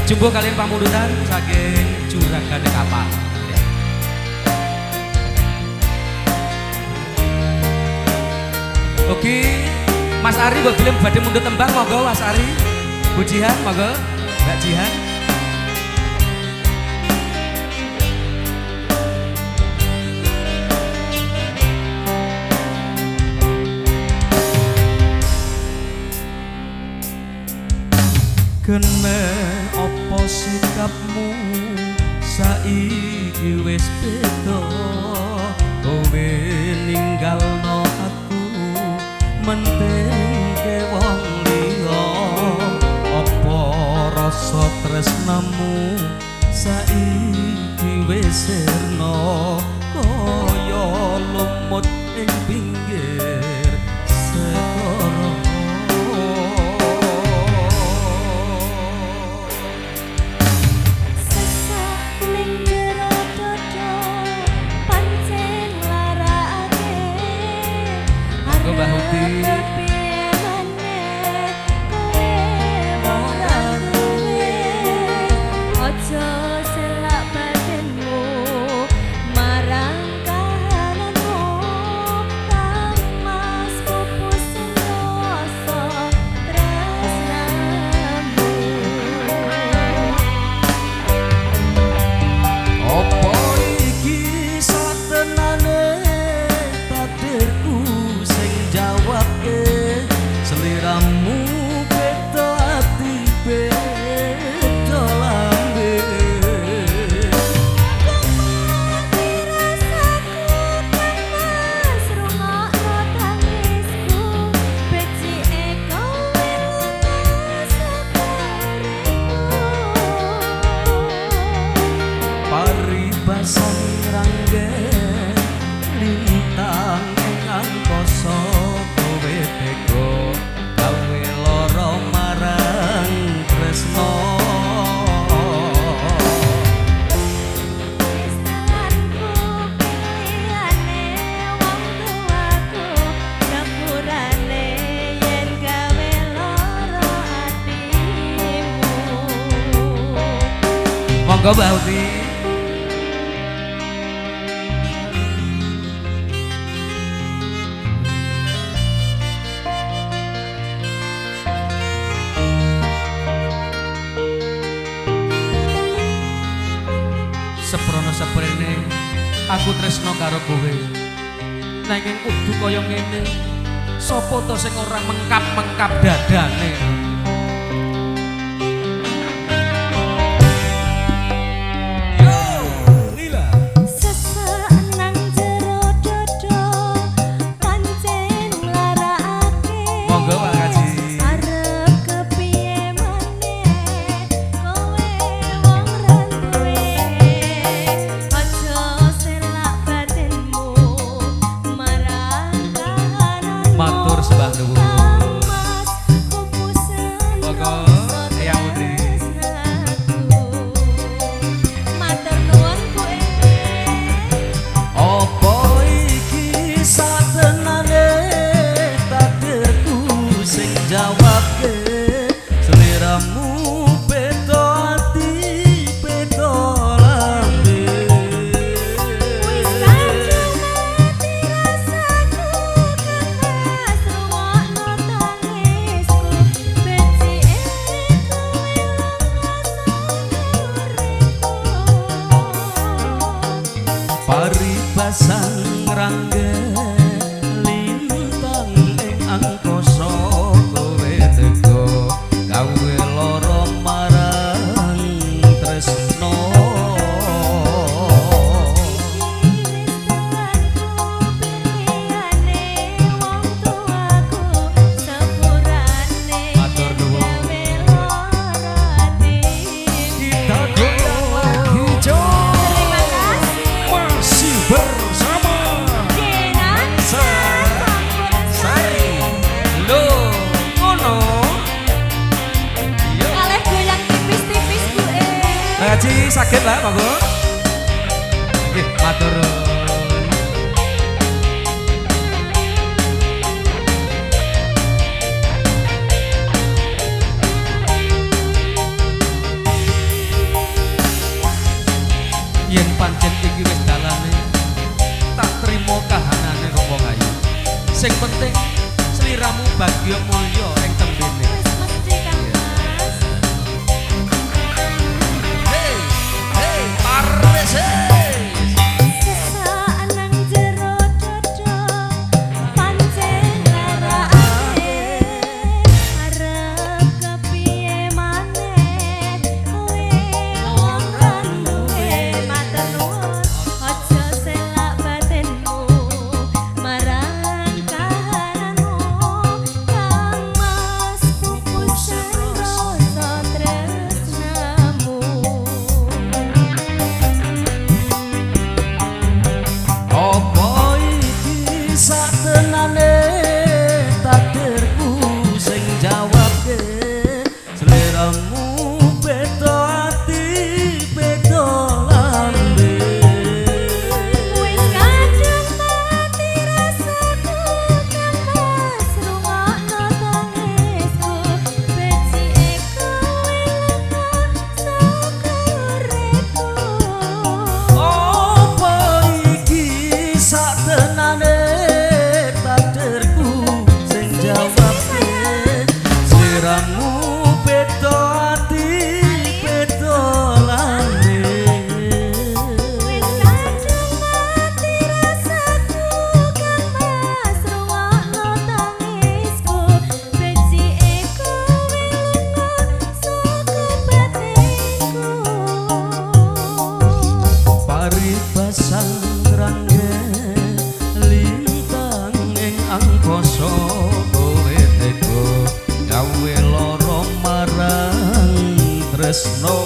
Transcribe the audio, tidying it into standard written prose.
Jumbo kalian pamundutan saking Juragan Kapal. Oke, Mas Ari mbok gelem badhe mundhut tembang monggo Mas Ari. Bu Jihan monggo, Mbak Jihan. Kene opo sikapmu saiki wis beda, kowe ninggalno aku menting wong liya. Opo rasa tresnamu saiki wis sirna kaya lumut ing pinggir segara. Monggo Mbak Uti. Seprono seprene aku tresno karo kowe. Nanging kudu kaya ngene. Sopo to sing ora mengkap-mengkap dadane? Matur sembah nuwun. Monggo Eyang Putri. Matur nuwun kowe. Apa iki satenane takdirku sing jawabke seliramu beda ati beda lambe. Wis kadung mati rasaku kekas rungokno tangisku benci kowe Paribasan ngrangge lintang ing angkasa kowe teka gawe lara marang tresno. Matur nuwun. Kita goyang lagi Cok. Terima kasih. Masih bersama Sari. Lo ngono. Yo. Kalih goyang tipis-tipis gue. Ngaji sakit lah monggo. Nggih, matur nuwun. yen pancen iki wis dalane tak trimo kahanane rupa kayu sing penting sliramu bagya mulya ing tembene Wis mesti Kang Mas. hey hey parese Sesak nang jero dodo pancen larake arep kepiye maneh kowe wong kang duwe matur nuwun aja selak batinmu marang kahananmu Kang Mas pupusan rasa tresnamu. Apa iki satenane takdirku sing jawabke sliramu beda ati beda lambe Wis kadung mati rasaku Kang Mas rungokno tangisku becike kowe lunga sakuripku. Apa iki satenane takdirku sing jawabke sliramu beda ati beda lambe Wis kadung mati rasaku Kang Mas rungokno tangisku becike kowe lunga sakubatinku. Paribasan rangge lintang ing angkasa kowe tega gawe lara marang tresno